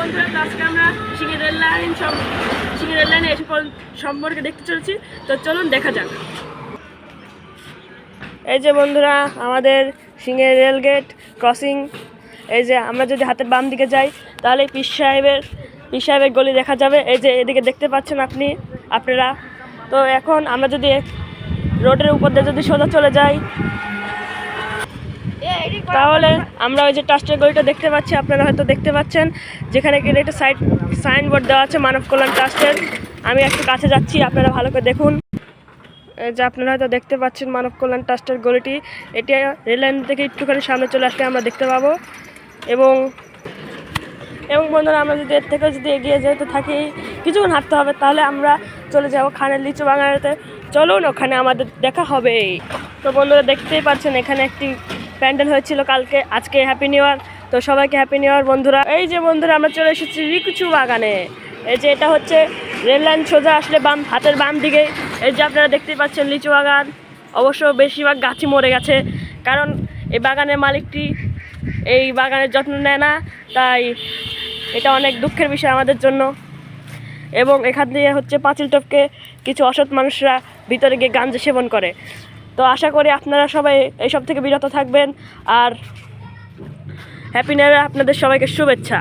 বন্ধুরা, আজকে আমরা সিঙ্গি রেল লাইনে এসে সম্পর্কে দেখতে চলেছি। তো চলুন দেখা যাক। এই যে বন্ধুরা, আমাদের সিঙ্গি রেল গেট ক্রসিং। এই যে আমরা যদি হাতের বাম দিকে যাই তাহলে পীর সাহেবের গলি দেখা যাবে। এই যে এদিকে দেখতে পাচ্ছেন আপনারা। তো এখন আমরা যদি রোডের উপর দিয়ে যদি সোজা চলে যাই তাহলে আমরা ওই যে ট্রাস্টের গলিটা দেখতে পাচ্ছি। আপনারা হয়তো দেখতে পাচ্ছেন, যেখানে কিনা একটা সাইনবোর্ড দেওয়া আছে মানব কল্যাণ ট্রাস্টের। আমি একটু কাছে যাচ্ছি, আপনারা ভালো করে দেখুন। এই যে আপনারা হয়তো দেখতে পাচ্ছেন মানব কল্যাণ ট্রাস্টের গলিটি। এটি রেললাইন থেকে একটুখানি সামনে চলে আসলে আমরা দেখতে পাবো। এবং বন্ধুরা, আমরা যদি এর থেকে যদি এগিয়ে যেতে থাকি, কিছুক্ষণ হাঁটতে হবে, তাহলে আমরা চলে যাবো খানের লিচু বাগানেতে। চলুন, ওখানে আমাদের দেখা হবে। তো বন্ধুরা, দেখতেই পাচ্ছেন এখানে একটি প্যান্ডেল হয়েছিল কালকে, আজকে হ্যাপি নিউ ইয়ার। তো সবাইকে হ্যাপি নিউ ইয়ার বন্ধুরা। এই যে বন্ধুরা, আমরা চলে এসেছি লিচু বাগানে। এই যে এটা হচ্ছে রেল লাইন সোজা আসলে হাতের বাম দিকে। এই যে আপনারা দেখতেই পাচ্ছেন লিচু বাগান। অবশ্য বেশিরভাগ গাছই মরে গেছে, কারণ এই বাগানের মালিকটি এই বাগানের যত্ন নেয় না। তাই এটা অনেক দুঃখের বিষয় আমাদের জন্য। এবং এখান দিয়ে হচ্ছে পাঁচিল টপকে কিছু অসৎ মানুষরা ভিতরে গিয়ে গাঞ্জা সেবন করে। তো আশা করি আপনারা সবাই এইসব থেকে বিরত থাকবেন। আর হ্যাপি নিউ ইয়ার, আপনাদের সবাইকে শুভেচ্ছা।